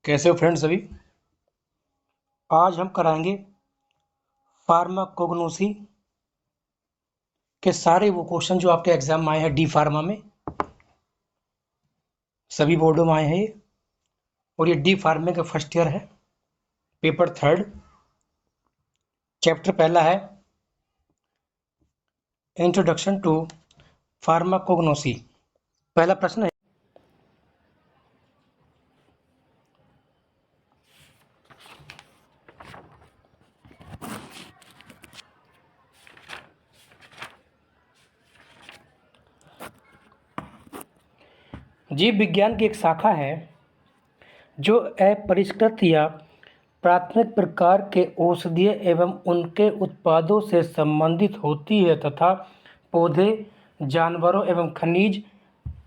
कैसे हो फ्रेंड्स सभी। आज हम कराएंगे फार्माकोग्नोसी के सारे वो क्वेश्चन जो आपके एग्जाम में आए हैं डी फार्मा में। सभी बोर्डों में आए हैं ये, और ये डी फार्मा का फर्स्ट ईयर है, पेपर थर्ड, चैप्टर पहला है इंट्रोडक्शन टू फार्माकोग्नोसी। पहला प्रश्न है, जीव विज्ञान की एक शाखा है जो अपरिष्कृत या प्राथमिक प्रकार के औषधीय एवं उनके उत्पादों से संबंधित होती है तथा पौधे, जानवरों एवं खनिज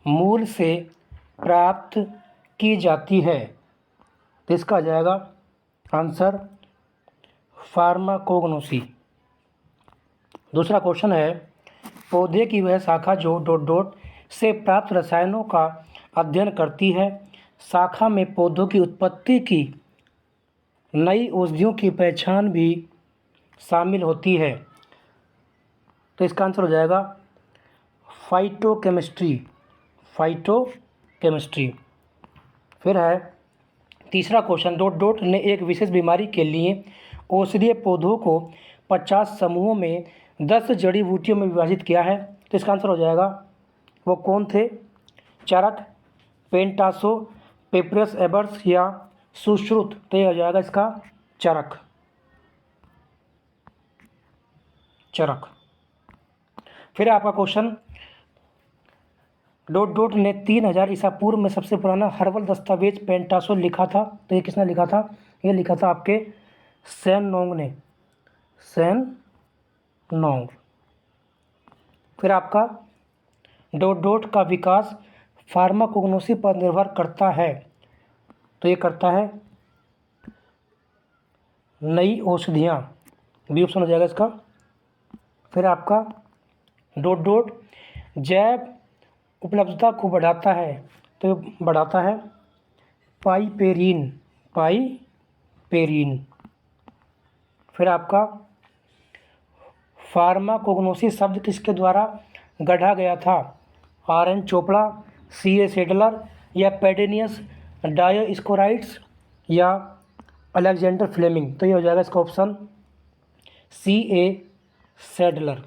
मूल से प्राप्त की जाती है। तो इसका आ जाएगा आंसर फार्माकोग्नोसी। दूसरा क्वेश्चन है, पौधे की वह शाखा जो डॉट डॉट से प्राप्त रसायनों का अध्ययन करती है। शाखा में पौधों की उत्पत्ति की नई औषधियों की पहचान भी शामिल होती है। तो इसका आंसर हो जाएगा फाइटोकेमिस्ट्री। फाइटोकेमिस्ट्री। फिर है तीसरा क्वेश्चन, डॉट डॉट ने एक विशेष बीमारी के लिए औषधीय पौधों को 50 समूहों में 10 जड़ी बूटियों में विभाजित किया है। तो इसका आंसर हो जाएगा, वो कौन थे? चरक, पेंटासो, पेपरस एबर्स या सुश्रुत। तो ये हो जाएगा इसका चरक। फिर आपका क्वेश्चन, डॉट डॉट ने 3000 ईसा पूर्व में सबसे पुराना हर्बल दस्तावेज पेंटासो लिखा था। तो ये किसने लिखा था? ये लिखा था आपके सैन नोंग ने। सैन नोंग। फिर आपका डॉट डॉट का विकास फार्माकोग्नोसी पर निर्भर करता है। तो ये करता है नई औषधियाँ, बी ऑप्शन हो जाएगा इसका। फिर आपका डॉट डॉट जैव उपलब्धता को बढ़ाता है। तो बढ़ाता है पाइपेरीन। फिर आपका फार्माकोग्नोसी शब्द किसके द्वारा गढ़ा गया था? आर.एन. चोपड़ा, C.A. सेडलर या पेडेनियस डायोस्कोराइड्स या अलेक्जेंडर फ्लेमिंग। तो ये हो जाएगा इसका ऑप्शन C.A. सेडलर।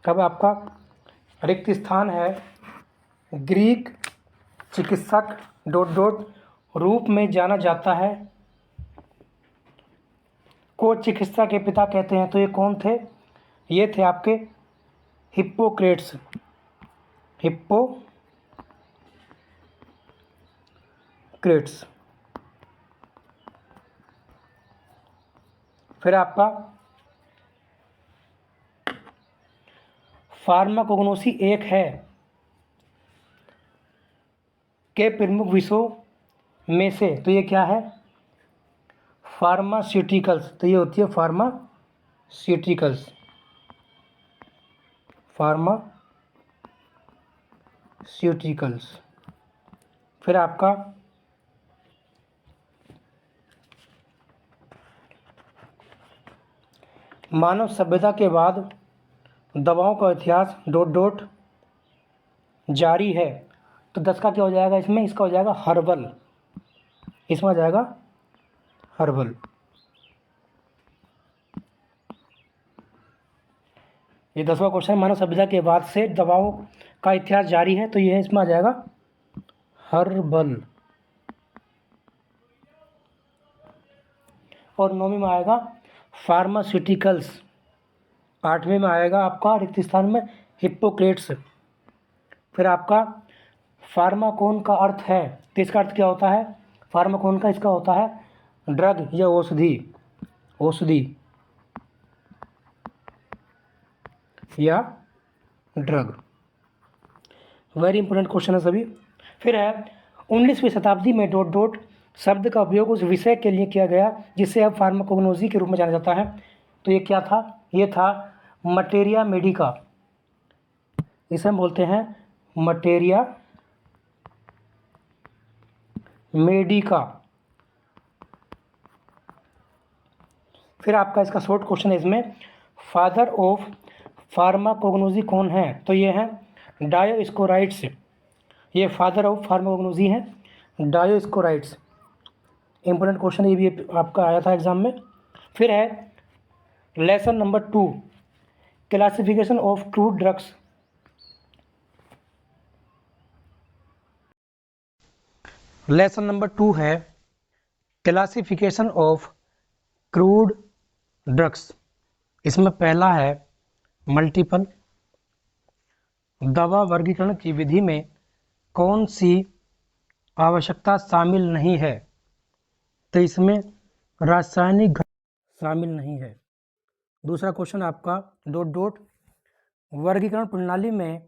अब आपका रिक्त स्थान है, ग्रीक चिकित्सक डॉट डॉट रूप में जाना जाता है को चिकित्सा के पिता कहते हैं। तो ये कौन थे? ये थे आपके हिप्पोक्रेट्स। फिर आपका फार्माकोग्नोसी एक है के प्रमुख विषयों में से। तो ये क्या है? फार्मास्यूटिकल्स। तो ये होती है फार्मास्यूटिकल्स। फिर आपका मानव सभ्यता के बाद दवाओं का इतिहास डॉट डॉट जारी है। तो 10 का क्या हो जाएगा इसमें? इसका हो जाएगा हर्बल। इसमें आ जाएगा हर्बल। ये 10वां क्वेश्चन, मानव सभ्यता के बाद से दवाओं का इतिहास जारी है। तो ये इसमें आ जाएगा हर्बल। और 9वीं में आएगा फार्मास्यूटिकल्स। 8वीं में आएगा आपका रिक्त स्थान में हिप्पोक्रेट्स। फिर आपका फार्माकोन का अर्थ है, तो इसका अर्थ क्या होता है? फार्माकोन का इसका होता है ड्रग या औषधि या ड्रग। वेरी इंपॉर्टेंट क्वेश्चन है सभी। फिर है 19वीं शताब्दी में डॉट डॉट शब्द का उपयोग उस विषय के लिए किया गया जिसे अब फार्माकोग्नोसी के रूप में जाना जाता है। तो ये क्या था? ये था मटेरिया मेडिका। इसे हम बोलते हैं मटेरिया मेडिका। फिर आपका इसका शॉर्ट क्वेश्चन है इसमें, फादर ऑफ फार्माकोग्नोजी कौन है? तो ये है डायोस्कोराइड्स। ये फादर ऑफ फार्माकोग्नोजी हैं डायोस्कोराइड्स। इंपॉर्टेंट क्वेश्चन ये भी आपका आया था एग्जाम में। फिर है lesson number 2, classification of crude drugs. Lesson number 2 है क्लासिफिकेशन ऑफ क्रूड ड्रग्स। इसमें पहला है मल्टीपल। दवा वर्गीकरण की विधि में कौन सी आवश्यकता शामिल नहीं है? तो इसमें रासायनिक घटक शामिल नहीं है। दूसरा क्वेश्चन आपका डॉट डॉट, वर्गीकरण प्रणाली में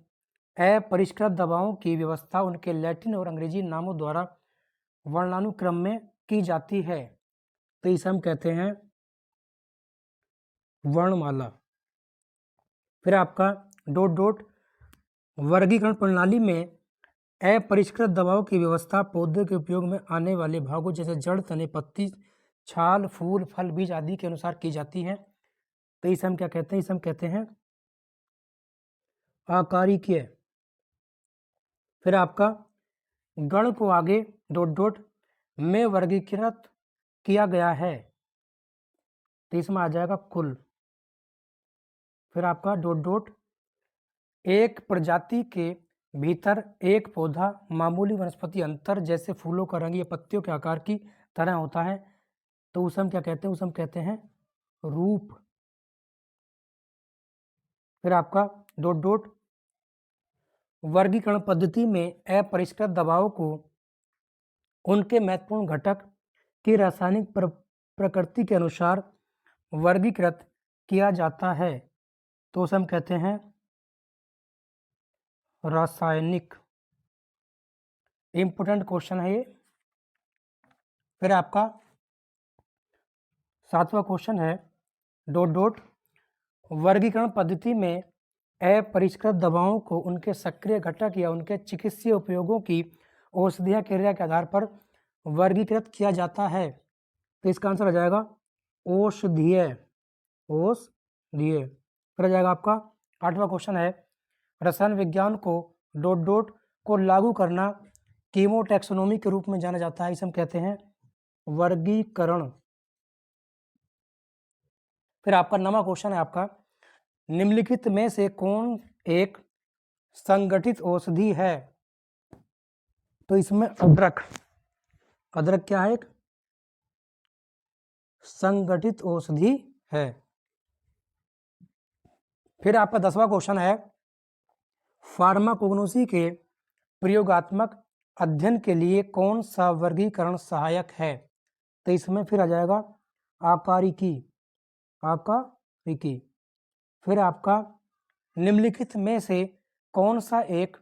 अपरिष्कृत दवाओं की व्यवस्था उनके लैटिन और अंग्रेजी नामों द्वारा वर्णानुक्रम में की जाती है। तो इसे हम कहते हैं वर्णमाला। फिर आपका डॉट डॉट, वर्गीकरण प्रणाली में अपरिष्कृत दवाओं की व्यवस्था पौधे के उपयोग में आने वाले भागों जैसे जड़, तने, पत्ती, छाल, फूल, फल, बीज आदि के अनुसार की जाती है। तो इसे हम क्या कहते हैं? इसे हम कहते हैं आकारिकीय। फिर आपका गण को आगे डॉट डॉट में वर्गीकृत किया गया है। तो इसमें आ जाएगा कुल। फिर आपका डॉट डॉट, एक प्रजाति के भीतर एक पौधा मामूली वनस्पति अंतर जैसे फूलों का रंग या पत्तियों के आकार की तरह होता है। तो उसे हम क्या कहते हैं? उसे हम कहते हैं रूप। फिर आपका डॉट डॉट, वर्गीकरण पद्धति में अपरिष्कृत दवाओं को उनके महत्वपूर्ण घटक की रासायनिक प्रकृति के अनुसार वर्गीकृत किया जाता है। तो उसे हम कहते हैं रासायनिक। इंपोर्टेंट क्वेश्चन है ये। फिर आपका 7वां क्वेश्चन है डॉट डॉट, वर्गीकरण पद्धति में अपरिष्कृत दवाओं को उनके सक्रिय घटक या उनके चिकित्सीय उपयोगों की औषधीय क्रिया के आधार पर वर्गीकृत किया जाता है। तो इसका आंसर आ जाएगा औषधीय। औषधीय। फिर आ जाएगा आपका 8वां क्वेश्चन है, रसायन विज्ञान को डॉट डॉट को लागू करना कीमोटैक्सोनॉमी के रूप में जाना जाता है। इसे हम कहते हैं वर्गीकरण। फिर आपका 9वां क्वेश्चन है आपका, निम्नलिखित में से कौन एक संगठित औषधि है? तो इसमें अदरक। अदरक क्या है? एक संगठित औषधि है। फिर आपका 10वां क्वेश्चन है, फार्माकोग्नोसी के प्रयोगात्मक अध्ययन के लिए कौन सा वर्गीकरण सहायक है? तो इसमें फिर आ जाएगा आकारिकी। आकारिकी। फिर आपका निम्नलिखित में से कौन सा एक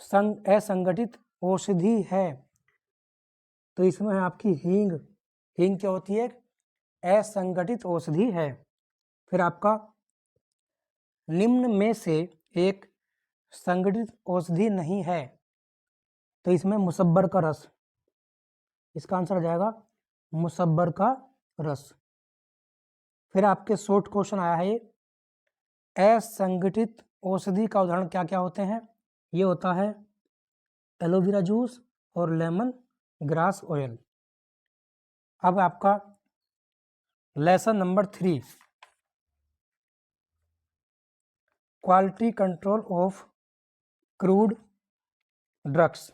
असंगठित औषधि है? तो इसमें है आपकी हींग। हींग क्या होती है? असंगठित औषधि है। फिर आपका निम्न में से एक संगठित औषधि नहीं है। तो इसमें मुसब्बर का रस। इसका आंसर आ जाएगा मुसब्बर का रस। फिर आपके शॉर्ट क्वेश्चन आया है, असंगठित औषधि का उदाहरण क्या क्या होते हैं? ये होता है एलोवेरा जूस और लेमन ग्रास ऑयल। अब आपका lesson number 3, quality control of crude drugs.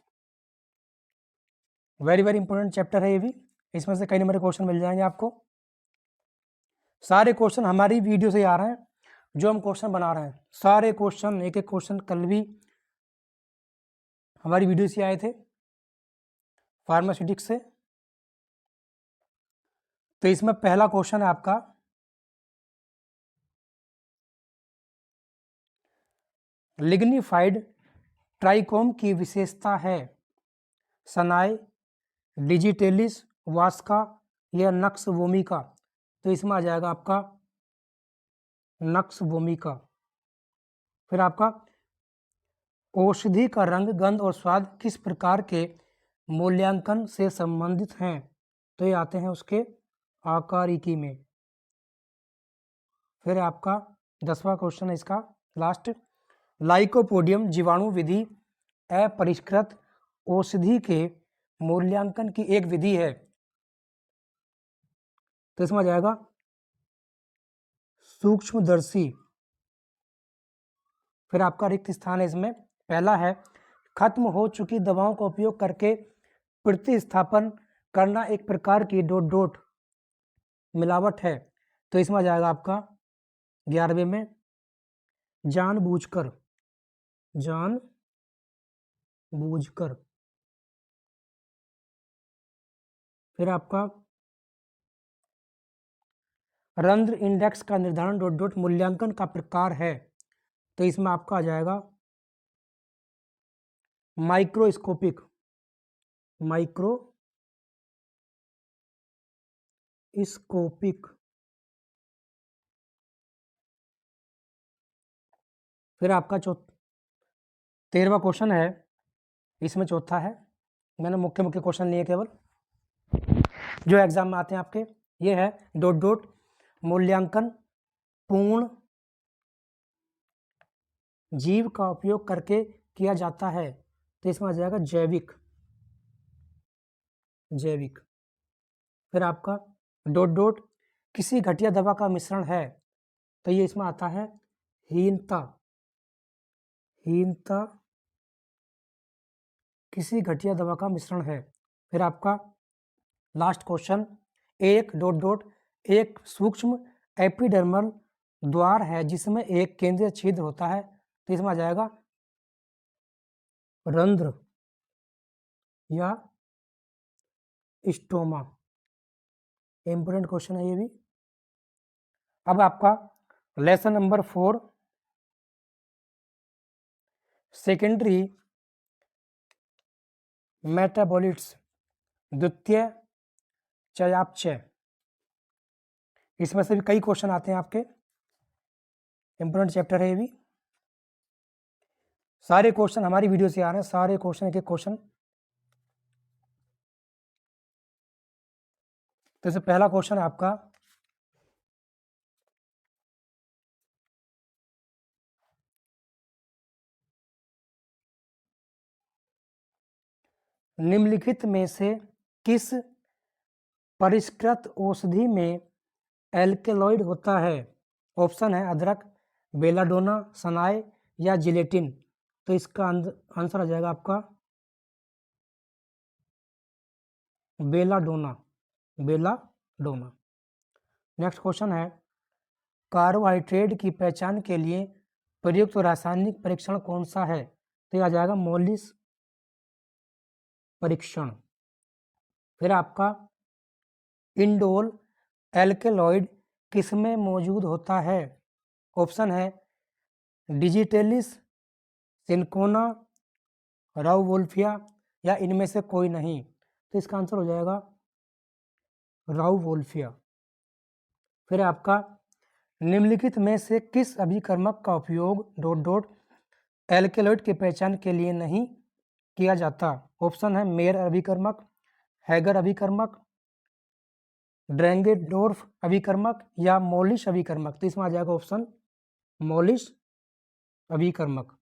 Very very important chapter है ये भी। इसमें से कई नंबर के क्वेश्चन मिल जाएंगे आपको। सारे क्वेश्चन हमारी वीडियो से आ रहे हैं, जो हम क्वेश्चन बना रहे हैं सारे क्वेश्चन, एक एक क्वेश्चन कल भी हमारी वीडियो से आए थे फार्मास्यूटिक्स से। तो इसमें पहला क्वेश्चन है आपका, लिग्निफाइड ट्राइकोम की विशेषता है सनाए, डिजिटेलिस, वास्का या नक्स वोमिका। तो इसमें आ जाएगा आपका नक्स वोमिका। फिर आपका औषधि का रंग, गंध और स्वाद किस प्रकार के मूल्यांकन से संबंधित हैं तो ये आते हैं उसके आकारिकी में। फिर आपका 10वां क्वेश्चन है इसका लास्ट, लाइकोपोडियम जीवाणु विधि अपरिष्कृत औषधि के मूल्यांकन की एक विधि है। तो इसमें आ जाएगा सूक्ष्मदर्शी। फिर आपका रिक्त स्थान है इसमें, पहला है खत्म हो चुकी दवाओं का उपयोग करके प्रतिस्थापन करना एक प्रकार की डॉट डॉट मिलावट है। तो इसमें आ जाएगा आपका 11वें में जानबूझकर, जानबूझकर। फिर आपका रंध्र इंडेक्स का निर्धारण डॉट डॉट मूल्यांकन का प्रकार है। तो इसमें आपका आ जाएगा माइक्रोस्कोपिक, माइक्रोस्कोपिक। फिर आपका 13वां क्वेश्चन है, इसमें चौथा है, मैंने मुख्य मुख्य क्वेश्चन लिए केवल जो एग्जाम में आते हैं आपके। ये है डॉट डॉट मूल्यांकन पूर्ण जीव का उपयोग करके किया जाता है। तो इसमें आ जाएगा जैविक, जैविक। फिर आपका डॉट डॉट किसी घटिया दवा का मिश्रण है। तो ये इसमें आता है हीनता, हीनता किसी घटिया दवा का मिश्रण है। फिर आपका लास्ट क्वेश्चन, एक डॉट डॉट एक सूक्ष्म एपिडर्मल द्वार है जिसमें एक केंद्रीय छिद्र होता है। तो इसमें आ जाएगा रंध्र या स्टोमा। इंपोर्टेंट क्वेश्चन है ये भी। अब आपका लेसन नंबर 4 सेकेंडरी मेटाबॉलिट्स द्वितीय चयापचय। इसमें से भी कई क्वेश्चन आते हैं आपके, इंपोर्टेंट चैप्टर है ये भी। सारे क्वेश्चन हमारी वीडियो से आ रहे हैं, सारे क्वेश्चन एक एक क्वेश्चन। तो इससे पहला क्वेश्चन है आपका निम्नलिखित में से किस परिष्कृत औषधि में एल्केलॉइड होता है। ऑप्शन है अदरक, बेलाडोना, सनाए या जिलेटिन। तो इसका आंसर आ जाएगा आपका बेलाडोना, बेलाडोना। नेक्स्ट क्वेश्चन है कार्बोहाइड्रेट की पहचान के लिए प्रयुक्त रासायनिक परीक्षण कौन सा है। तो आ जाएगा मोलिस परीक्षण। फिर आपका इंडोल एल्केलॉइड किसमें मौजूद होता है। ऑप्शन है डिजिटेलिस, सिनकोना, राउवोल्फिया या इनमें से कोई नहीं। तो इसका आंसर हो जाएगा राउवोल्फिया। फिर आपका निम्नलिखित में से किस अभिकर्मक का उपयोग डॉट डॉट एल्केलॉइड की पहचान के लिए नहीं किया जाता। ऑप्शन है मेयर अभिकर्मक, हैगर अभिकर्मक, ड्रैंगेडोर्फ अभिकर्मक या मोलिश अभिकर्मक। तो इसमें आ जाएगा ऑप्शन मोलिश अभिकर्मक।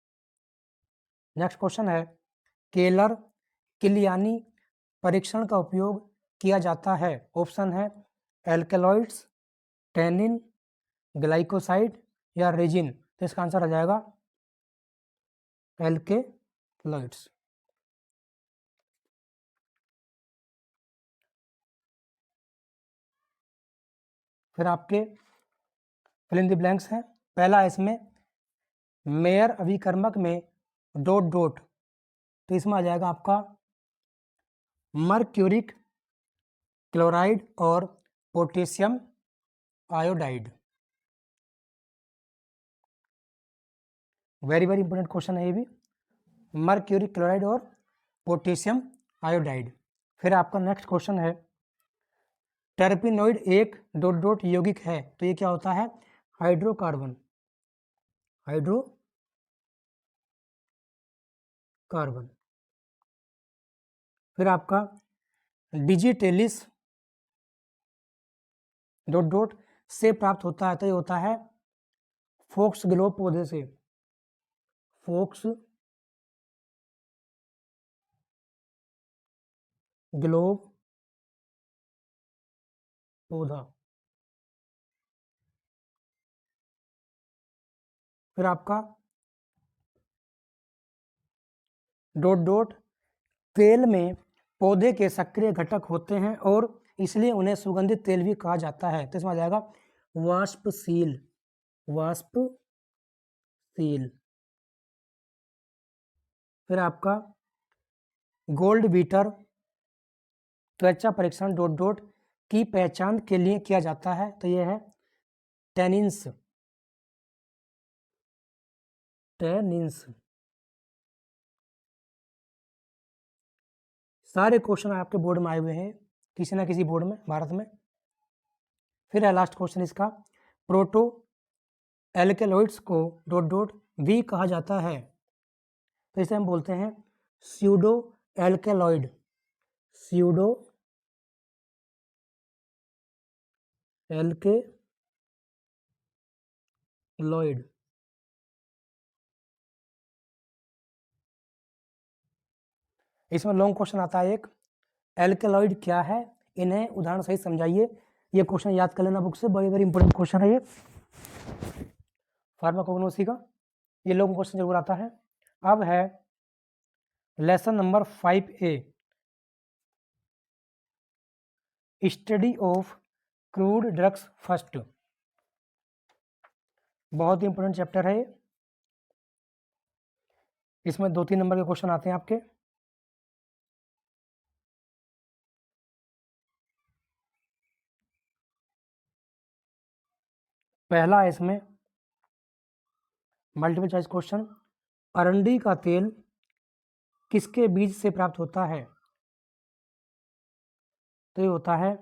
नेक्स्ट क्वेश्चन है केलर किलियानी परीक्षण का उपयोग किया जाता है। ऑप्शन है एल्केलॉइड्स, टैनिन, ग्लाइकोसाइड या रेजिन। तो इसका आंसर आ जाएगा एल्केलॉइड्स। फिर आपके फिल इन द ब्लैंक्स हैं। पहला इसमें मेयर अभिकर्मक में डॉट डॉट। तो इसमें आ जाएगा आपका मर्क्यूरिक क्लोराइड और potassium iodide. Very very important question है ये भी, मर्क्यूरिक क्लोराइड और पोटेशियम आयोडाइड। फिर आपका नेक्स्ट क्वेश्चन है टर्पिनोइड एक डॉट डॉट यौगिक है। तो ये क्या होता है हाइड्रोकार्बन, हाइड्रोकार्बन। फिर आपका डिजिटेलिस डॉट डॉट से प्राप्त होता है, तो ये होता है फोक्स ग्लोव पौधे से, फोक्स ग्लोव पौधा। फिर आपका डॉट डॉट तेल में पौधे के सक्रिय घटक होते हैं और इसलिए उन्हें सुगंधित तेल भी कहा जाता है, तो इसमें आ जाएगा वाष्पशील, वाष्पशील। फिर आपका गोल्ड बीटर त्वचा परीक्षण डॉट डॉट की पहचान के लिए किया जाता है, तो यह है टेनिन्स, टेनिन्स। सारे क्वेश्चन आपके बोर्ड में आए हुए हैं, किसी ना किसी बोर्ड में भारत में। फिर है लास्ट क्वेश्चन इसका, proto alkaloids co dot dot भी कहा जाता है, तो इसे हम बोलते हैं स्यूडो एल्केलॉइड, स्यूडो एल्केलॉइड। इसमें लॉन्ग क्वेश्चन आता है एक, एल्केलॉइड क्या है, इन्हें उदाहरण सहित समझाइए। ये क्वेश्चन याद कर लेना बुक से, वेरी वेरी इंपॉर्टेंट क्वेश्चन है ये फार्माकोग्नोसी का, ये लॉन्ग क्वेश्चन जरूर आता है। अब है lesson number 5A, study of crude drugs first, बहुत ही इंपॉर्टेंट चैप्टर है ये। इसमें 2-3 नंबर के क्वेश्चन आते हैं आपके। पहला है इसमें मल्टीपल चॉइस क्वेश्चन, अरंडी का तेल किसके बीज से प्राप्त होता है, तो ये होता है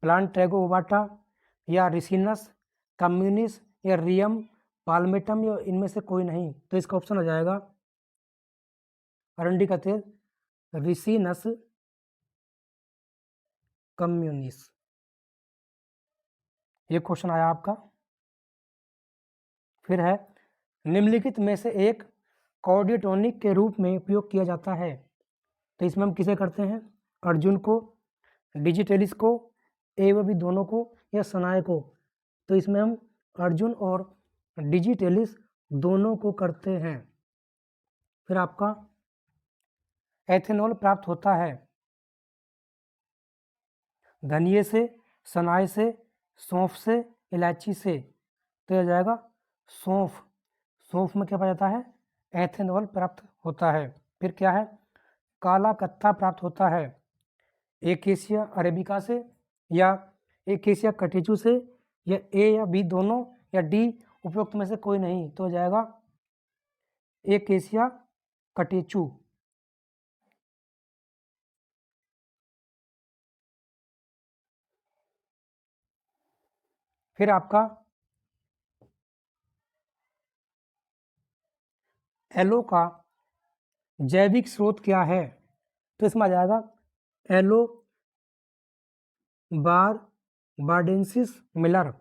प्लांट ट्रैगो ओवाटा या रिसिनस कम्युनिस या रियम पाल्मेटम या इनमें से कोई नहीं, तो इसका ऑप्शन हो जाएगा अरंडी का तेल रिसिनस कम्युनिस। ये क्वेश्चन आया आपका। फिर है निम्नलिखित में से एक कॉर्डियोटोनिक के रूप में उपयोग किया जाता है, तो इसमें हम किसे करते हैं, अर्जुन को, डिजिटेलिस को, ए व बी दोनों को, या सनाय को, तो इसमें हम अर्जुन और डिजिटेलिस दोनों को करते हैं। फिर आपका एथेनॉल प्राप्त होता है धनिये से, सनाय से, सौंफ से, इलायची से, तो यह जाएगा सौंफ, सौंफ में क्या पाया जाता है, एथेनॉल प्राप्त होता है। फिर क्या है, काला कत्था प्राप्त होता है एकेसिया अरेबिका से या एकेसिया कटेचू से, या ए या बी दोनों, या डी उपयुक्त में से कोई नहीं, तो हो जाएगा एकेसिया कटेचू। फिर आपका एलो का जैविक स्रोत क्या है, तो इसमें आ जाएगा एलो बारडेंसिस मिलर,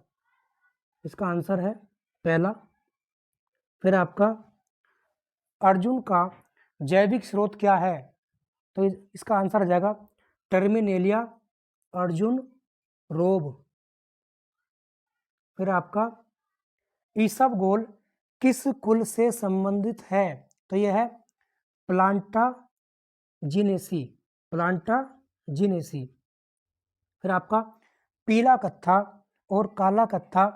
इसका आंसर है पहला। फिर आपका अर्जुन का जैविक स्रोत क्या है, तो इसका आंसर आ जाएगा टर्मिनेलिया अर्जुन रोब। फिर आपका ईसबगोल किस कुल से संबंधित है, तो यह है प्लांटाजिनेसी, प्लांटाजिनेसी। फिर आपका पीला कत्था और काला कत्था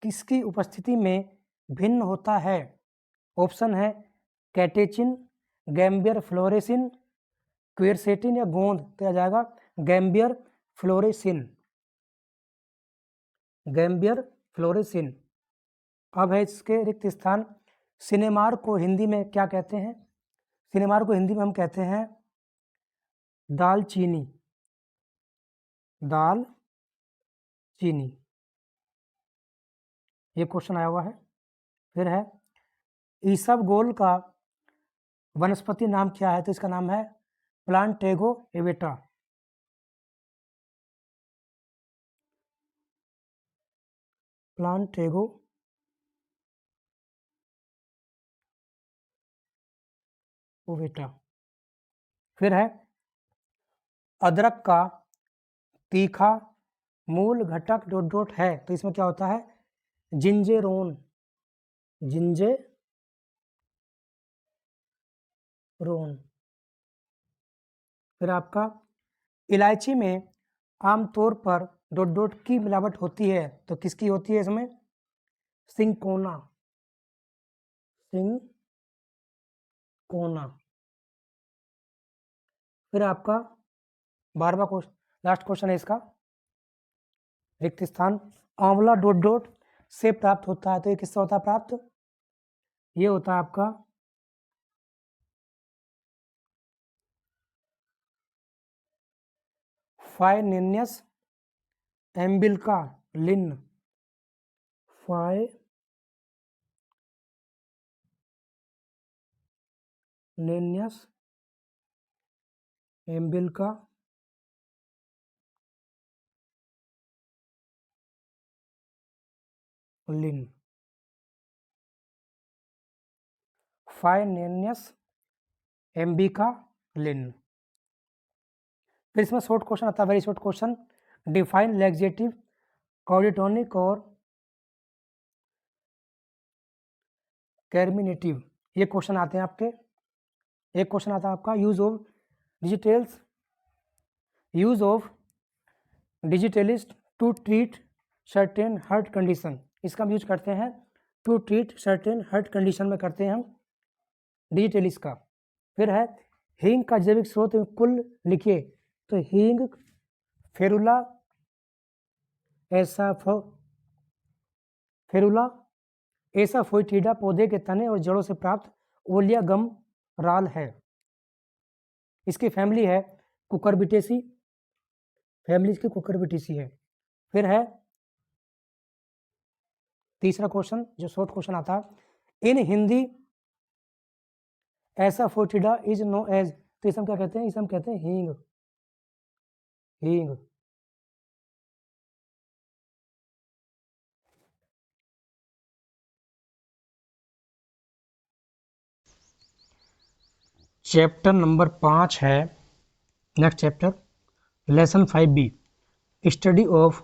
किसकी उपस्थिति में भिन्न होता है, ऑप्शन है कैटेचिन, गैम्बियर फ्लोरेसिन, क्वेरसेटिन या गोंद, तो आ जाएगा गैम्बियर फ्लोरेसिन, गैम्बियर फ्लोरेसिन। अब है इसके रिक्त स्थान, सिनेमार को हिंदी में क्या कहते हैं, सिनेमार को हिंदी में हम कहते हैं दालचीनी, दालचीनी, ये क्वेश्चन आया हुआ है। फिर है ईसबगोल का वनस्पति नाम क्या है? तो इसका नाम है प्लांटेगो एवेटा। प्लांटेगो ओवेटा। फिर है अदरक का तीखा मूल घटक डॉट डॉट है, तो इसमें क्या होता है? जिंजेरोन। जिंजेरोन। फिर आपका इलायची में आमतौर पर डॉट डॉट की मिलावट होती है, तो किसकी होती है इसमें? सिंकोना। सिंकोना। फिर आपका 12वां क्वेश्चन, लास्ट क्वेश्चन है इसका, रिक्त स्थान। आंवला डॉट डॉट से प्राप्त होता है, तो ये किससे होता है प्राप्त? ये होता है आपका फाइनेनियस एम्बिलिका लिन। फाइनेनियस एम्बिलिका लिन। फाइनेनियस एम्बिका लिन। फिर इसमें शॉर्ट क्वेश्चन आता है, very short question. Define laxative cardiotonic और कैर्मिनेटिव, ये क्वेश्चन आते हैं आपके। एक क्वेश्चन आता है आपका use of digitalis to treat certain heart condition. इसका हम यूज करते हैं to treat certain heart condition में करते हैं हम डिजिटलिस्ट का। फिर है हींग का जैविक स्रोत कुल लिखिए, तो हींग फेरुला एसाफोइटिडा पौधे के तने और जड़ों से प्राप्त ओलियागम राल है। इसकी फैमिली है कुकुरबिटेसी, फैमिली इसकी कुकुरबिटेसी है। फिर है तीसरा क्वेश्चन जो शॉर्ट क्वेश्चन आता है, in Hindi asafoetida is known as, तो इसे हम क्या कहते हैं? इसे हम कहते हैं हींग। हींग। चैप्टर नंबर 5 है, next chapter lesson 5B study of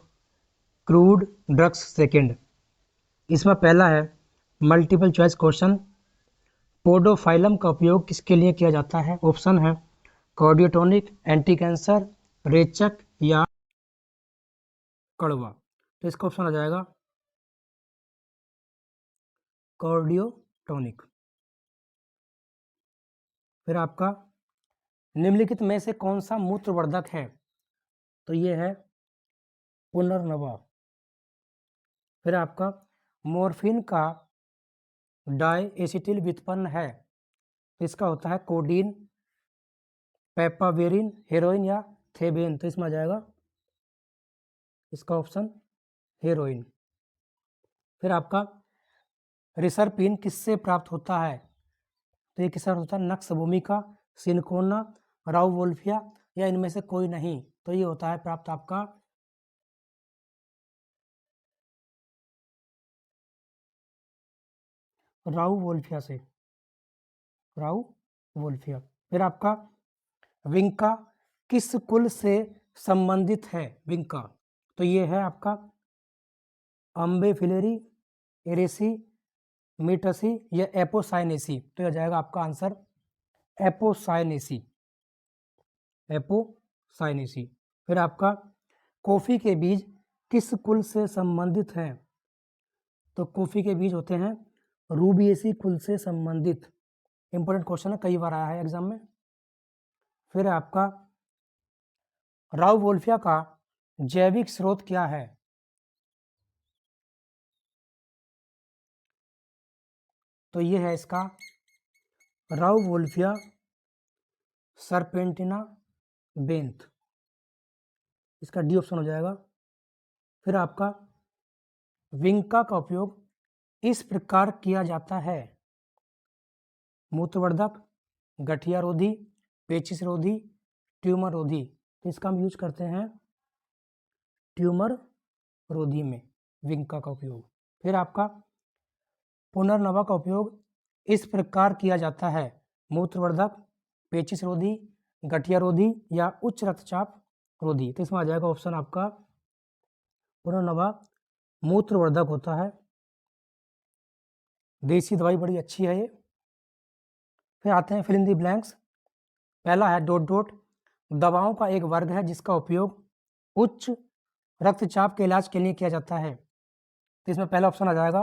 crude drugs second. इसमें पहला है मल्टीपल चॉइस क्वेश्चन। पोडोफाइलम का उपयोग किसके लिए किया जाता है? ऑप्शन है कार्डियोटोनिक, एंटी कैंसर, रेचक या कड़वा। तो इसका ऑप्शन आ जाएगा कार्डियोटोनिक। फिर आपका निम्नलिखित में से कौन सा मूत्रवर्धक है? तो ये है पुनर्नवा। फिर आपका मॉर्फिन का डाई एसिटिल व्युत्पन्न है, इसका होता है कोडीन, पेपावेरिन, हेरोइन या थेबेन। तो इसमें आ जाएगा इसका ऑप्शन हेरोइन। फिर आपका रिसरपिन किससे प्राप्त होता है? तो ये किससे होता है? नक्स भूमिका, सिनकोना, राउवोल्फिया या इनमें से कोई नहीं। तो ये होता है प्राप्त आपका राउवोल्फिया से, राउवोल्फिया। फिर आपका विंका किस कुल से संबंधित है? विंका, तो ये है आपका अम्बेफिलेरी, एरेसी, मीटसी या एपोसाइनेसी। तो यह जाएगा आपका आंसर एपोसाइनेसी। एपोसाइनेसी। फिर आपका कॉफी के बीज किस कुल से संबंधित हैं? तो कॉफी के बीज होते हैं रूबिएसी कुल से संबंधित। इंपॉर्टेंट क्वेश्चन है, कई बार आया है एग्जाम में। फिर आपका राउवोल्फिया का जैविक स्रोत क्या है? तो ये है इसका राउवोल्फिया सरपेंटिना बेंथ, इसका डी ऑप्शन हो जाएगा। फिर आपका विंका का उपयोग इस प्रकार किया जाता है, मूत्रवर्धक, गठिया रोधी, पेचिश रोधी, ट्यूमर रोधी। तो इसका हम यूज करते हैं ट्यूमर रोधी में विंका का उपयोग। फिर आपका पुनर्नवा का उपयोग इस प्रकार किया जाता है: मूत्रवर्धक, पेचिश रोधी, गठिया रोधी या उच्च रक्तचाप रोधी। तो इसमें आ जाएगा ऑप्शन आपका पुनर्नवा मूत्रवर्धक होता है। देसी दवाई बड़ी अच्छी है ये। फिर आते हैं फिल इन दी ब्लैंक्स। पहला है डॉट डॉट, दवाओं का एक वर्ग है जिसका उपयोग उच्च रक्तचाप के इलाज के लिए किया जाता है। तो इसमें पहला ऑप्शन आ जाएगा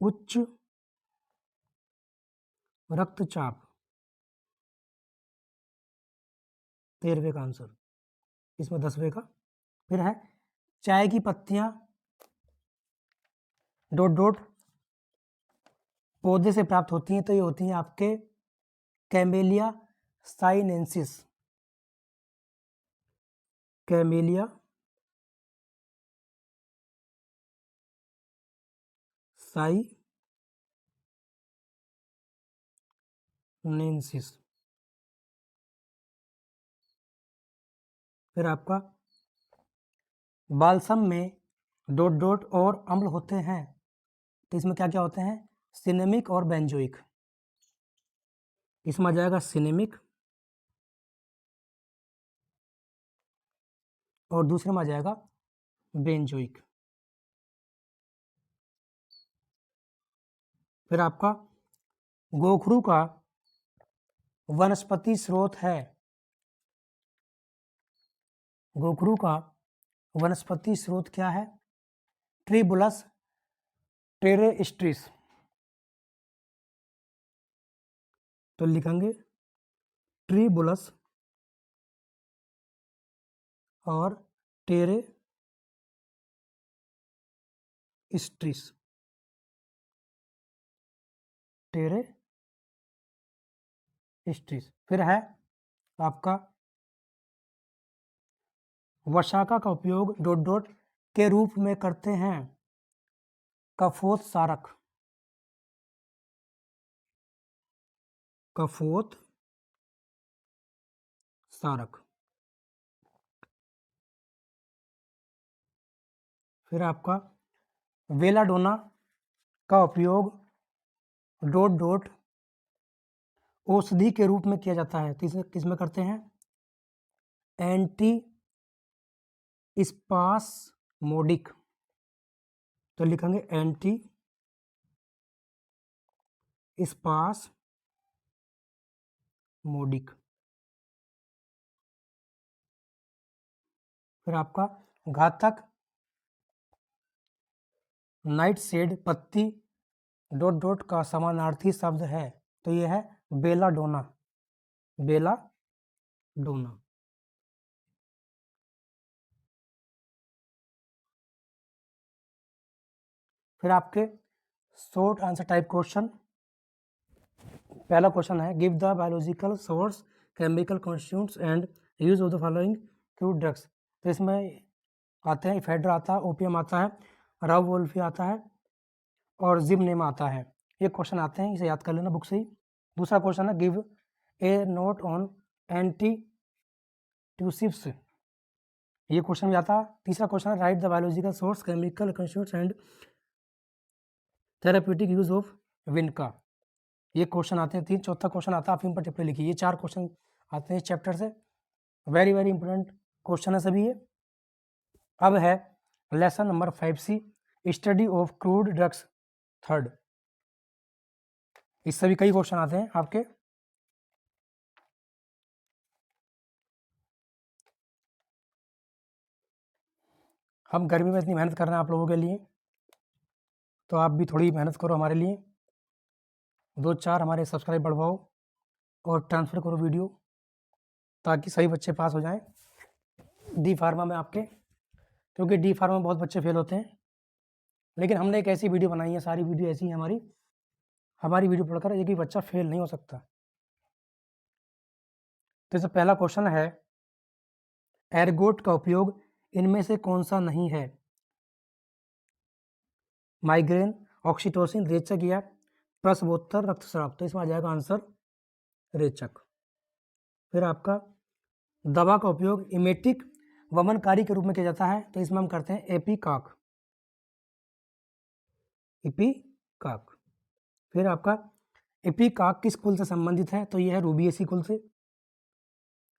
उच्च रक्तचाप, 13वें का आंसर, इसमें 10वें का। फिर है चाय की पत्तियां डॉट डॉट पौधे से प्राप्त होती हैं, तो ये होती हैं आपके कैमेलिया साइनेंसिस, कैमेलिया साइनेंसिस। फिर आपका बाल्सम में डॉट डॉट और अम्ल होते हैं, तो इसमें क्या क्या होते हैं? सिनेमिक और बेंजोइक। इसमें आ जाएगा सिनेमिक और दूसरे में आ जाएगा बेंजोइक। फिर आपका गोखरू का वनस्पति स्रोत है, गोखरू का वनस्पति स्रोत क्या है? Tribulus terrestris. तो लिखेंगे ट्रिबुलस और टेरेस्ट्रिस, टेरेस्ट्रिस। फिर है आपका वसाका का उपयोग डॉट डॉट के रूप में करते हैं, कफोत सारक, कफोत सारक। फिर आपका वेलाडोना का उपयोग डॉट डॉट औषधि के रूप में किया जाता है, तो इसे किसमें करते हैं? Anti spasmodic. तो लिखेंगे एंटी स्पास्मोडिक। फिर आपका घातक नाइटशेड पत्ती डॉट डॉट का समानार्थी शब्द है, तो यह है बेलाडोना, बेलाडोना। फिर आपके शॉर्ट आंसर टाइप क्वेश्चन। पहला क्वेश्चन है give the biological source, chemical constituents and use of the following crude drugs. तो इसमें आते हैं इफेड्रा आता है, ओपियम आता है, रावोल्फी आता है और जिमनेम आता है। ये क्वेश्चन आते हैं, इसे याद कर लेना बुक से ही। दूसरा क्वेश्चन है give a note on antitussives, ये क्वेश्चन भी आता है। तीसरा क्वेश्चन है write the biological source, chemical constituents and therapeutic use of vinca, ये क्वेश्चन आते हैं तीन। चौथा क्वेश्चन आता है अफीम पर टिप्पणी लिखिए। ये 4 क्वेश्चन आते हैं इस चैप्टर से, वेरी वेरी इंपॉर्टेंट क्वेश्चन है सभी ये। अब है lesson number 5C, study of crude drugs third. इससे भी कई क्वेश्चन आते हैं आपके। हम गर्मी में इतनी मेहनत कर रहे हैं आप लोगों के लिए, तो आप भी थोड़ी मेहनत करो हमारे लिए, 2-4 हमारे सब्सक्राइब बढ़वाओ और ट्रांसफ़र करो वीडियो, ताकि सही बच्चे पास हो जाएं डी फार्मा में आपके, क्योंकि डी फार्मा में बहुत बच्चे फेल होते हैं। लेकिन हमने एक ऐसी वीडियो बनाई है, सारी वीडियो ऐसी है हमारी वीडियो पढ़कर एक भी बच्चा फेल नहीं हो सकता। तो इसका पहला क्वेश्चन है एर्गोट का उपयोग इनमें से कौन सा नहीं है? माइग्रेन, ऑक्सीटोसिन, रेचक या प्रसवोत्तर रक्तस्राव। तो इसमें आ जाएगा आंसर रेचक। फिर आपका दवा का उपयोग इमेटिक वमनकारी के रूप में किया जाता है, तो इसमें हम करते हैं एपीकॉक। एपीकॉक। फिर आपका एपीकॉक किस कुल से संबंधित है, तो यह है रूबिएसी कुल से,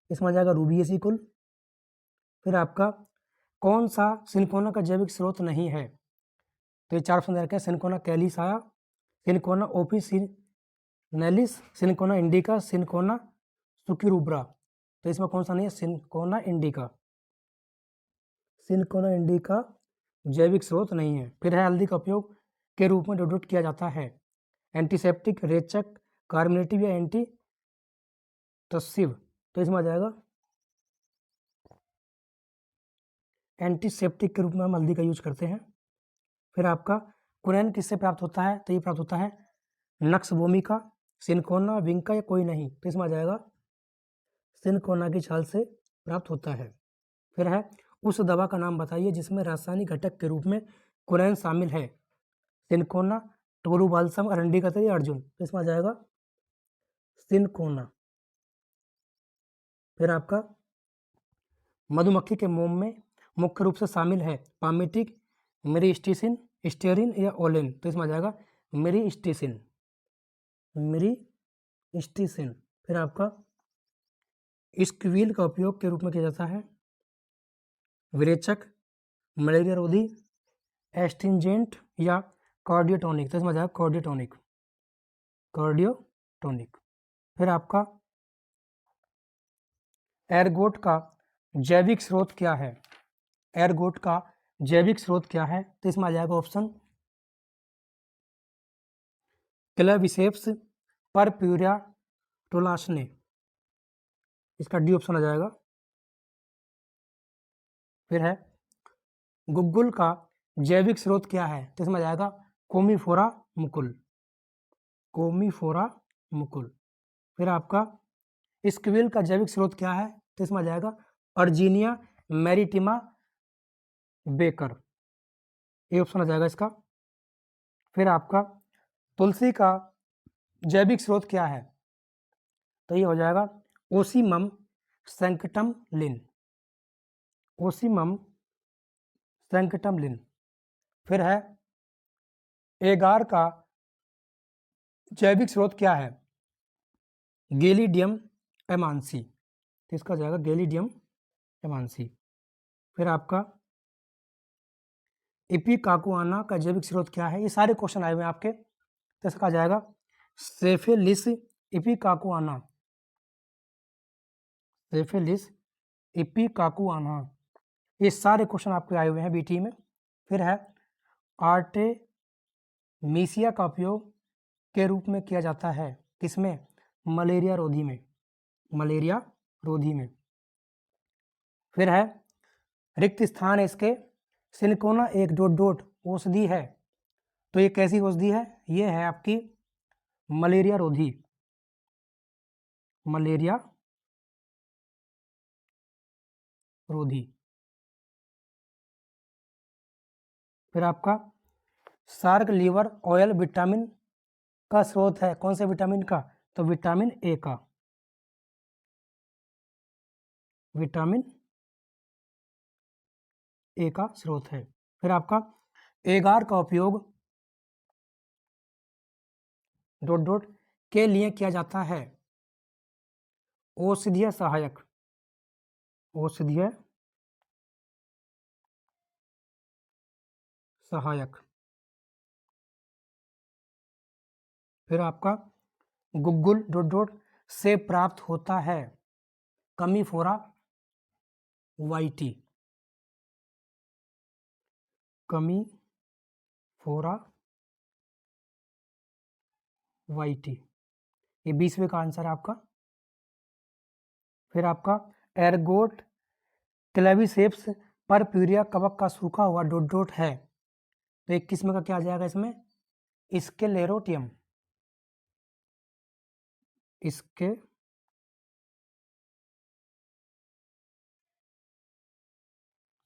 इसमें आ जाएगा रूबिएसी कुल। फिर आपका कौन सा सिनकोना का जैविक स्रोत नहीं है, तो ये 4 ऑप्शन रखे हैं, cinchona calisaya, cinchona officinalis, cinchona indica, cinchona succirubra. तो इसमें कौन सा नहीं है, सिनकोना इंडिका। सिनकोना इंडिका जैविक स्रोत नहीं है। फिर है हल्दी का उपयोग के रूप में डोडोट किया जाता है, एंटीसेप्टिक, रेचक, कार्मिनेटिव या एंटी तस्सिव। तो इसमें आ जाएगा एंटीसेप्टिक के रूप में हम हल्दी का यूज करते हैं। फिर आपका कुनैन किससे प्राप्त होता है, तो ये प्राप्त होता है नक्स भूमिका, सिनकोना, विंका या कोई नहीं। तो इसमें आ जाएगा सिनकोना की छाल से प्राप्त होता है। फिर है उस दवा का नाम बताइए जिसमें रासायनिक घटक के रूप में कुनैन शामिल है, सिनकोना, टोरू बाल्सम, अरंडी का तेल, अर्जुन। तो इसमें आ जाएगा सिनकोना। फिर आपका मधुमक्खी के मोम में मुख्य रूप से शामिल है पामेटिक, मेरिस्टिसिन, स्टेरिन या ओलेन। तो इसमें आ जाएगा मेरिस्टिसिन। मेरिस्टिसिन। फिर आपका स्क्वील का उपयोग के रूप में किया जाता है विरेचक, मलेरिया रोधी, एस्ट्रिंजेंट या कार्डियोटोनिक। तो इसमें आ जाएगा कार्डियोटोनिक। कार्डियोटोनिक। फिर आपका एरगोट का जैविक स्रोत क्या है, एरगोट का जैविक स्रोत क्या है, तो इसमें आ जाएगा ऑप्शन क्लेविसेप्स परप्यूरिया टोलासने, इसका डी ऑप्शन आ जाएगा। फिर है गुग्गुल का जैविक स्रोत क्या है, तो इसमें आ जाएगा कोमीफोरा मुकुल। कोमीफोरा मुकुल। फिर आपका स्क्विल का जैविक स्रोत क्या है, तो इसमें आ जाएगा अर्जीनिया मैरिटिमा बेकर, ये ऑप्शन आ जाएगा इसका। फिर आपका तुलसी का जैविक स्रोत क्या है, तो ये हो जाएगा ओसीमम सैंक्टम लिन। ओसीमम सैंक्टम लिन। फिर है एगार का जैविक स्रोत क्या है, गैलिडियम एमांसी। तो इसका हो जाएगा गैलिडियम एमांसी। फिर आपका इपिकाकुआना का जैविक स्रोत क्या है, ये सारे क्वेश्चन आए हुए हैं आपके, तो इसका आ जाएगा सेफेलिस इपिकाकुआना। सेफेलिस इपिकाकुआना, ये सारे क्वेश्चन आपके आए हुए हैं बीटी में। फिर है आर्टेमीसिया का उपयोग के रूप में किया जाता है किसमें, मलेरिया रोधी में। मलेरिया रोधी में। फिर है रिक्त स्थान इसके सिनकोना एक डोट डोट औषधि है, तो ये कैसी औषधि है, ये है आपकी मलेरिया रोधी। मलेरिया रोधी। फिर आपका शार्क लीवर ऑयल विटामिन का स्रोत है, कौन से विटामिन का, तो विटामिन ए का। विटामिन ए का स्रोत है। फिर आपका एगार का उपयोग डॉट डॉट के लिए किया जाता है औषधीय सहायक। औषधीय सहायक। फिर आपका गुग्गुल डॉट डॉट से प्राप्त होता है कमीफोरा वाइटी। कमीफोरा वाइटी, ये 20वें का आंसर है आपका। फिर आपका एरगोट क्लेविसेप्स परप्यूरिया कवक का सूखा हुआ डॉट डॉट है, तो 21वें का क्या आ जाएगा इसमें, स्केलेरोटियम। इसके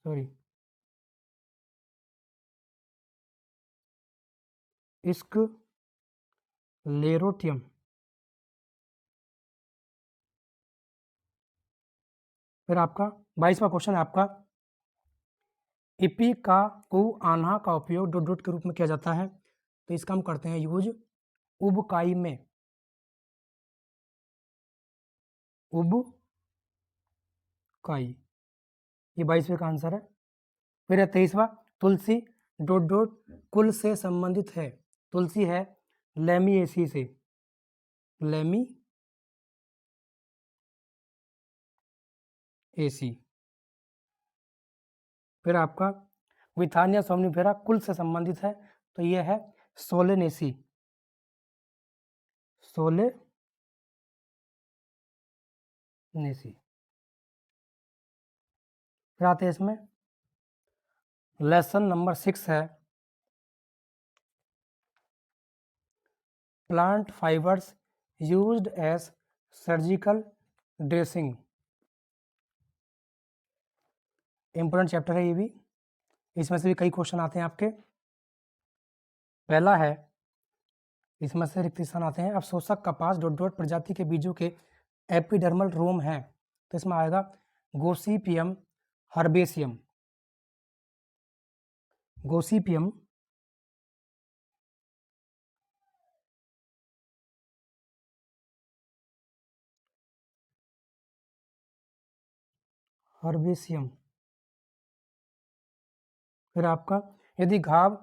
सॉरी स्क्लेरोटियम। फिर आपका 22वां क्वेश्चन है आपका, इपिकाकुआना का उपयोग डॉट डॉट के रूप में किया जाता है, तो इसका हम करते हैं यूज उबकाई में। उबकाई, ये 22वें का आंसर है। फिर है 23वां, तुलसी डॉट डॉट कुल से संबंधित है। तुलसी है लेमिएसी से, लेमिएसी। फिर आपका विथानिया सोमनिफेरा कुल से संबंधित है, तो यह है सोलेनेसी, सोलेनेसी। फिर आते हैं इसमें लेसन नंबर 6 है, plant fibres used as surgical dressing. Important chapter है ये भी, इसमें से भी कई क्वेश्चन आते हैं आपके। पहला है, इसमें से रिक्त स्थान आते हैं, अवशोषक कपास डॉट डॉट प्रजाति के बीजों के एपिडर्मल रोम हैं, तो इसमें आएगा गोसिपियम हर्बेसियम, गोसिपियम हर्बेसियम। फिर आपका यदि घाव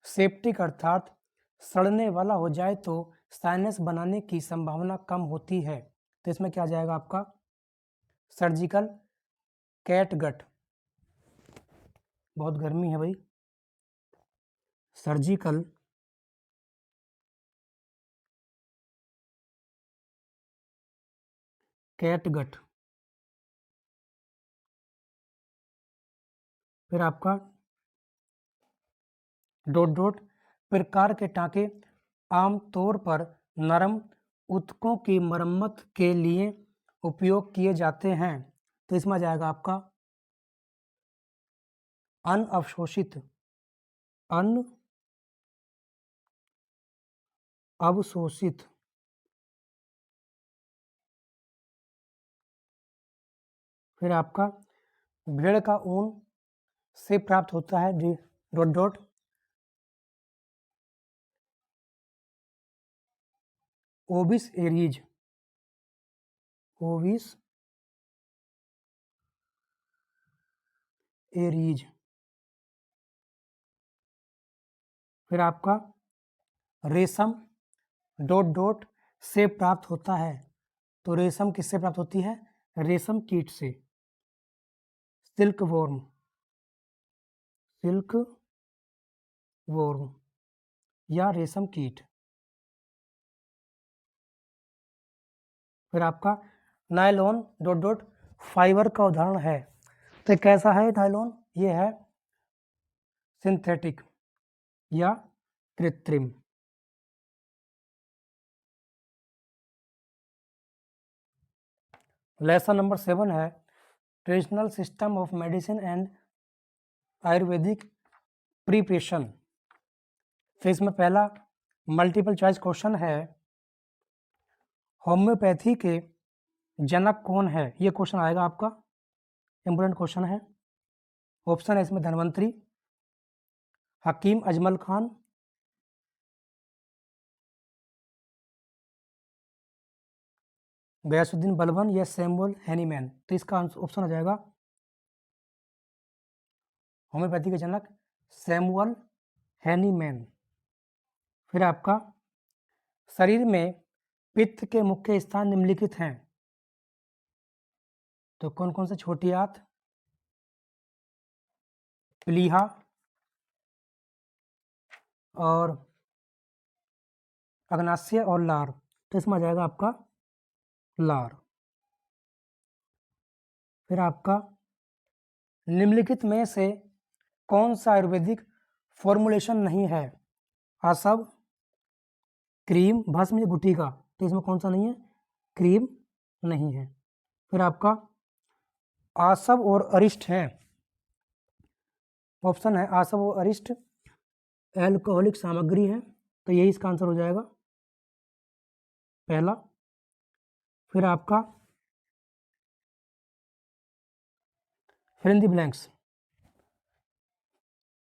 सेप्टिक अर्थात सड़ने वाला हो जाए तो साइनस बनाने की संभावना कम होती है, तो इसमें क्या आ जाएगा आपका सर्जिकल कैटगट। बहुत गर्मी है भाई, सर्जिकल कैटगट। फिर आपका डॉट डॉट प्रकार के टाँके आमतौर पर नरम ऊतकों की मरम्मत के लिए उपयोग किए जाते हैं, तो इसमें आ जाएगा आपका अनअवशोषित, अवशोषित। फिर आपका भेड़ का ऊन से प्राप्त होता है dot dot obese Aries, obese Aries. फिर आपका रेशम डॉट डॉट से प्राप्त होता है, तो रेशम किससे प्राप्त होती है, रेशम कीट से, सिल्क वॉर्म, सिल्क वॉर्म या रेशम कीट। फिर आपका नायलॉन डॉट डॉट फाइबर का उदाहरण है, तो कैसा है नायलॉन, ये है सिंथेटिक या कृत्रिम। लेसन नंबर 7 है traditional system of medicine and Ayurvedic preparation. तो इसमें पहला मल्टीपल चॉइस क्वेश्चन है, होम्योपैथी के जनक कौन है, ये क्वेश्चन आएगा आपका, इंपोर्टेंट क्वेश्चन है। ऑप्शन है इसमें धन्वंतरी, हकीम अजमल खान, गयासुद्दीन बलबन या सैमुअल हैनीमैन, तो इसका ऑप्शन आ जाएगा होम्योपैथी के जनक सैमुअल हैनीमैन। फिर आपका शरीर में पित्त के मुख्य स्थान निम्नलिखित हैं, तो कौन कौन से, छोटी आंत, प्लीहा और अग्नाशय और लार, तो इसमें आ जाएगा आपका लार। फिर आपका निम्नलिखित में से कौन सा आयुर्वेदिक फॉर्मुलेशन नहीं है, आसव, क्रीम, भस्म या गुटिका, तो इसमें कौन सा नहीं है, क्रीम नहीं है। फिर आपका आसव और अरिष्ट है, ऑप्शन है आसव और अरिष्ट एल्कोहलिक सामग्री है, तो यही इसका आंसर हो जाएगा पहला। फिर आपका fill in the blanks,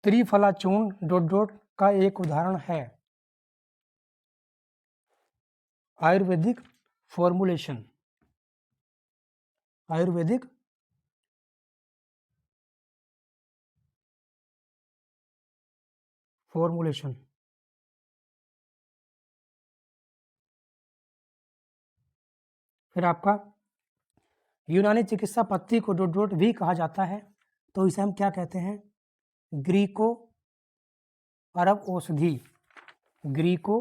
triphala चूर्ण डॉट डॉट का एक उदाहरण है। Ayurvedic formulation, Ayurvedic formulation. फिर आपका यूनानी चिकित्सा पद्धति को डॉट डॉट भी कहा जाता है, तो इसे हम क्या कहते हैं? ग्रीको अरब औषधि, ग्रीको,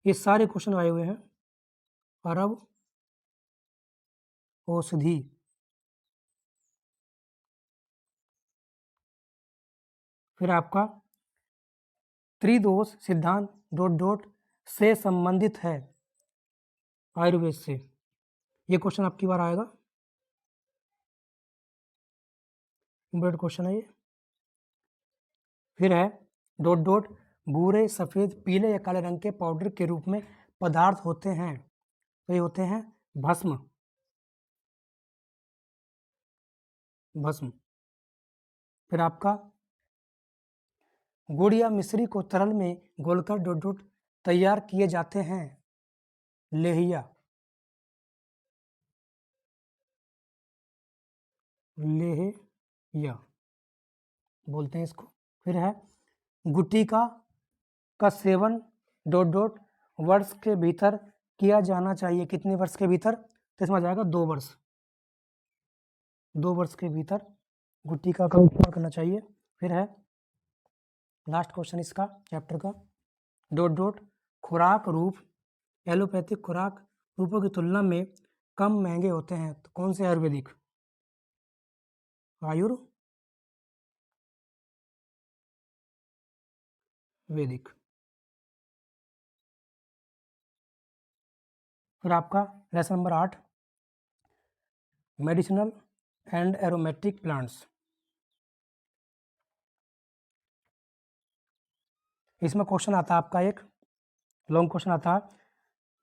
ये सारे क्वेश्चन आए हुए हैं, अरब औषधि। फिर आपका त्रिदोष सिद्धांत डॉट डॉट से संबंधित है आयुर्वेद से, ये क्वेश्चन आपकी बार आएगा, इम्पोर्टेंट क्वेश्चन है ये। फिर है डॉट डॉट भूरे सफ़ेद पीले या काले रंग के पाउडर के रूप में पदार्थ होते हैं, तो ये होते हैं भस्म, भस्म। फिर आपका गुड़ या मिश्री को तरल में घोलकर डॉट डॉट तैयार किए जाते हैं, लेहिया, लेहिया बोलते हैं इसको। फिर है गुटिका का सेवन डॉट डॉट वर्ष के भीतर किया जाना चाहिए, कितने वर्ष के भीतर? तो इसमें आ जाएगा 2 वर्ष, 2 वर्ष के भीतर गुटिका का उपयोग करना चाहिए। फिर है लास्ट क्वेश्चन इसका चैप्टर का, डॉट डॉट खुराक रूप एलोपैथिक खुराक रूपों की तुलना में कम महंगे होते हैं, तो कौन से आयुर्वेदिक? आयुर्वेदिक। फिर आपका lesson number 8, medicinal and aromatic plants. इसमें क्वेश्चन आता है आपका एक लॉन्ग क्वेश्चन आता है,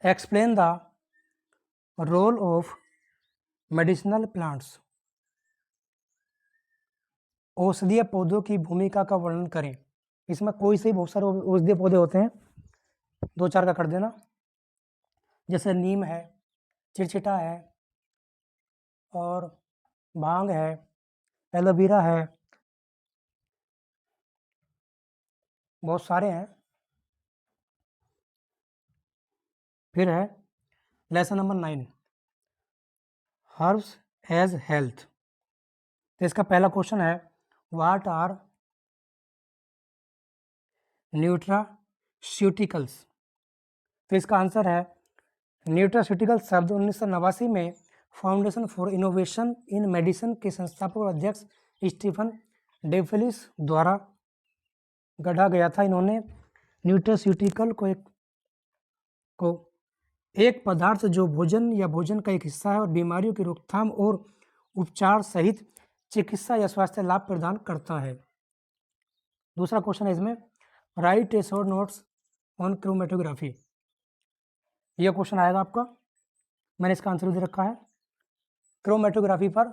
explain the role of medicinal plants, औषधीय पौधों की भूमिका का वर्णन करें। इसमें कोई से बहुत सारे औषधीय पौधे होते हैं, 2-4 का कर देना, जैसे नीम है, चिरचिटा है, और भांग है, एलोवेरा है, बहुत सारे हैं। फिर है lesson number 9, herbs as health. तो इसका पहला क्वेश्चन है, व्हाट आर न्यूट्रास्यूटिकल्स। तो इसका आंसर है न्यूट्रास्यूटिकल शब्द 1989 में foundation for innovation in medicine के संस्थापक और अध्यक्ष स्टीफन डेफिलिस द्वारा गढ़ा गया था। इन्होंने न्यूट्रास्यूटिकल को एक पदार्थ जो भोजन या भोजन का एक हिस्सा है और बीमारियों की रोकथाम और उपचार सहित चिकित्सा या स्वास्थ्य लाभ प्रदान करता है। दूसरा क्वेश्चन है इसमें, right A short notes on chromatography. यह क्वेश्चन आएगा आपका, मैंने इसका आंसर दे रखा है, क्रोमेटोग्राफी पर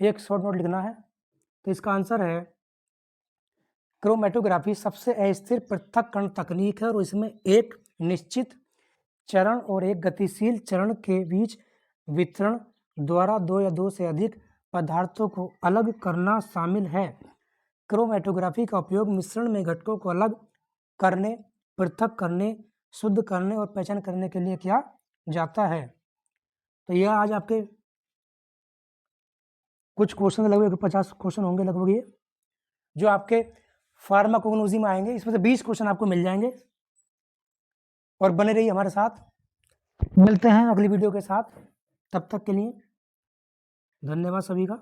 एक शॉर्ट नोट लिखना है। तो इसका आंसर है क्रोमेटोग्राफी सबसे अस्थिर पृथक्करण तकनीक है और इसमें एक निश्चित चरण और एक गतिशील चरण के बीच वितरण द्वारा 2 या 2 से अधिक पदार्थों को अलग करना शामिल है। क्रोमेटोग्राफी का उपयोग मिश्रण में घटकों को अलग करने, पृथक करने, शुद्ध करने और पहचान करने के लिए किया जाता है। तो यह आज आपके कुछ क्वेश्चन, लगभग 50 क्वेश्चन होंगे लगभग, ये जो आपके फार्माकोग्नोजी में आएंगे। इसमें से 20 क्वेश्चन आपको मिल जाएंगे। और बने रहिए हमारे साथ, मिलते हैं अगली वीडियो के साथ, तब तक के लिए धन्यवाद सभी का।